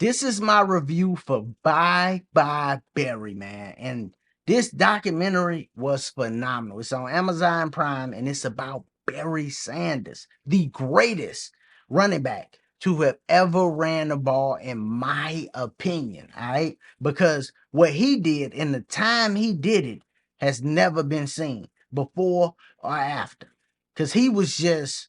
This is my review for Bye Bye Barry, man. And this documentary was phenomenal. It's on Amazon Prime and it's about Barry Sanders, the greatest running back to have ever ran the ball, in my opinion. All right. Because what he did in the time he did it has never been seen before or after. Because he was just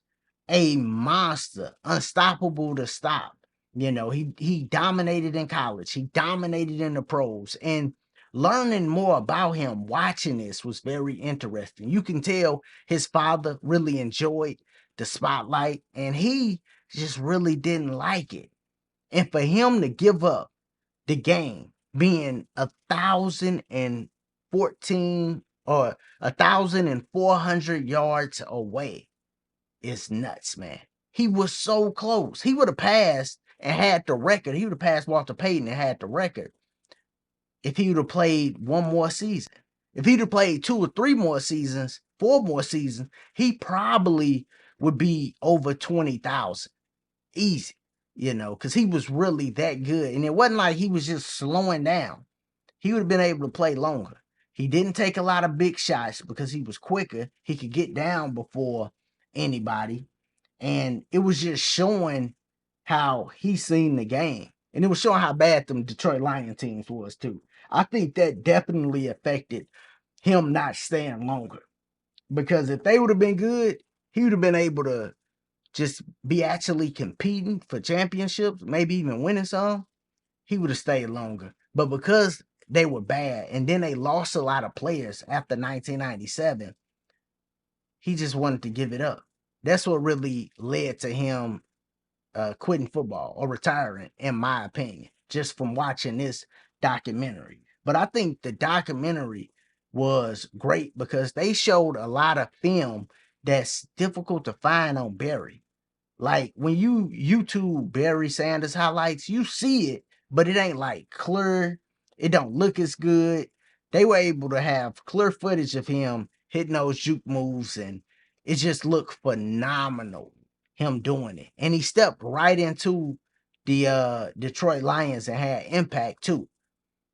a monster, unstoppable to stop. He dominated in college. He dominated in the pros. And learning more about him, watching this was very interesting. You can tell his father really enjoyed the spotlight and he just really didn't like it. And for him to give up the game being 1,014 or 1,400 yards away is nuts, man. He was so close. He would have passed and had the record. He would have passed Walter Payton and had the record if he would have played one more season. If he'd have played 2 or 3 more seasons, 4 more seasons, he probably would be over 20,000. Easy, because he was really that good. And it wasn't like he was just slowing down. He would have been able to play longer. He didn't take a lot of big shots because he was quicker. He could get down before anybody. And it was just showing how he seen the game. And it was showing how bad them Detroit Lion teams was too. I think that definitely affected him not staying longer. Because if they would have been good, he would have been able to just be actually competing for championships, maybe even winning some. He would have stayed longer. But because they were bad and then they lost a lot of players after 1997, he just wanted to give it up. That's what really led to him quitting football or retiring, in my opinion, just from watching this documentary. But I think the documentary was great because they showed a lot of film that's difficult to find on Barry. Like when you YouTube Barry Sanders highlights, you see it, but it ain't like clear. It don't look as good. They were able to have clear footage of him hitting those juke moves, and it just looked phenomenal, him doing it. And he stepped right into the Detroit Lions and had impact too.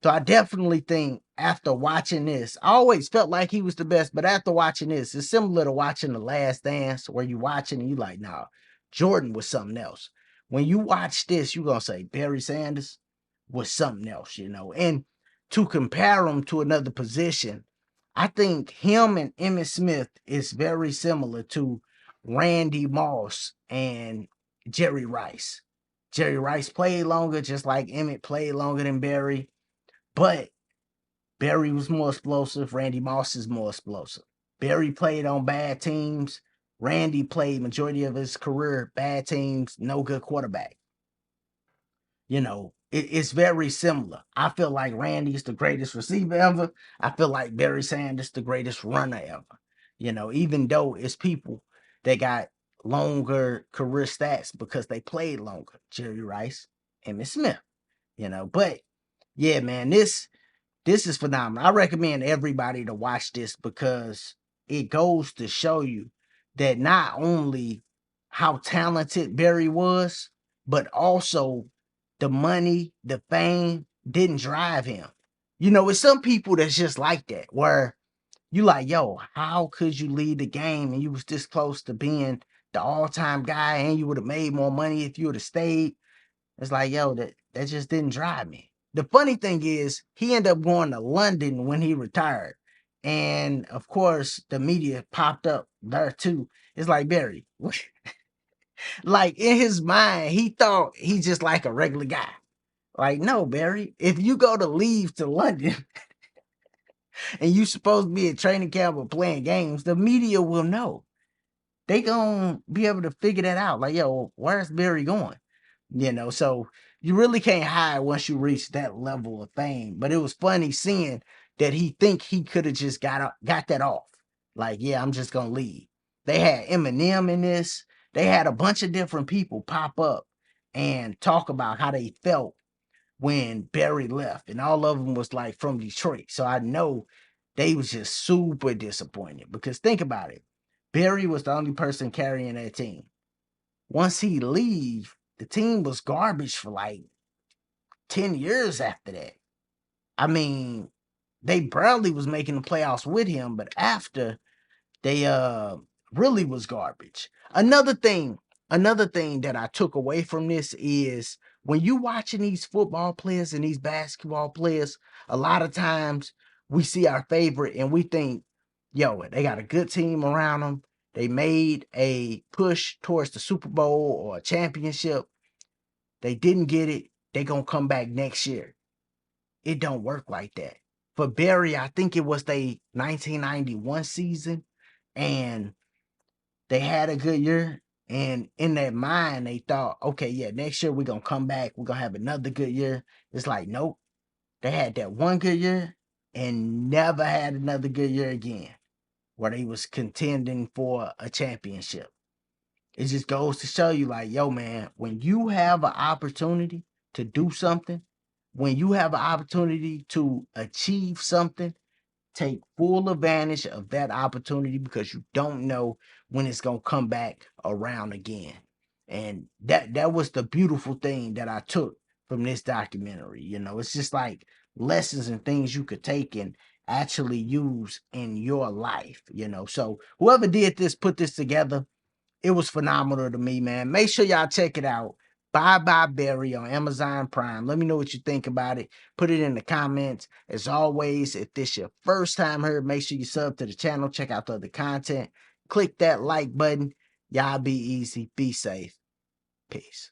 So I definitely think after watching this, I always felt like he was the best, but after watching this, it's similar to watching The Last Dance, where you watching and you like, nah, Jordan was something else. When you watch this, you're gonna say Barry Sanders was something else. And to compare him to another position, I think him and Emmitt Smith is very similar to Randy Moss and Jerry Rice. Jerry Rice played longer, just like Emmitt played longer than Barry. But Barry was more explosive. Randy Moss is more explosive. Barry played on bad teams. Randy played majority of his career bad teams, no good quarterback. It's very similar. I feel like Randy's the greatest receiver ever. I feel like Barry Sanders the greatest runner ever. Even though it's people that got longer career stats because they played longer. Jerry Rice, Emmitt Smith. But yeah, man, this is phenomenal. I recommend everybody to watch this because it goes to show you that not only how talented Barry was, but also the money, the fame didn't drive him. It's some people that's just like that, where you like, yo, how could you lead the game and you was this close to being the all-time guy and you would have made more money if you would have stayed? It's like, yo, that just didn't drive me. The funny thing is, he ended up going to London when he retired. And of course, the media popped up there too. It's like, Barry, like in his mind, he thought he's just like a regular guy. Like, no, Barry, if you go to leave to London and you supposed to be at training camp or playing games, the media will know. They gonna be able to figure that out. Like, yo, where's Barry going? So you really can't hide once you reach that level of fame. But it was funny seeing that he think he could have just got that off. Like, yeah, I'm just gonna leave. They had Eminem in this. They had a bunch of different people pop up and talk about how they felt when Barry left, and all of them was like from Detroit. So I know they was just super disappointed because think about it. Barry was the only person carrying that team. Once he leave, the team was garbage for like 10 years after that. I mean, they barely was making the playoffs with him, but after they really was garbage. Another thing that I took away from this is when you watching these football players and these basketball players, a lot of times we see our favorite and we think, yo, they got a good team around them. They made a push towards the Super Bowl or a championship. They didn't get it. They gonna come back next year. It don't work like that. For Barry, I think it was the 1991 season, and they had a good year. And in their mind, they thought, okay, yeah, next year we're gonna come back. We're gonna have another good year. It's like, nope. They had that one good year and never had another good year again, where they was contending for a championship. It just goes to show you, like, yo, man, when you have an opportunity to do something, when you have an opportunity to achieve something, take full advantage of that opportunity because you don't know when it's gonna come back around again. And that was the beautiful thing that I took from this documentary. You know, it's just like lessons and things you could take and actually use in your life, you know. So whoever did this, put this together, it was phenomenal to me, man. Make sure y'all check it out. Bye Bye Barry on Amazon Prime. Let me know what you think about it. Put it in the comments. As always, if this your first time here, make sure you sub to the channel. Check out the other content. Click that like button. Y'all be easy. Be safe. Peace.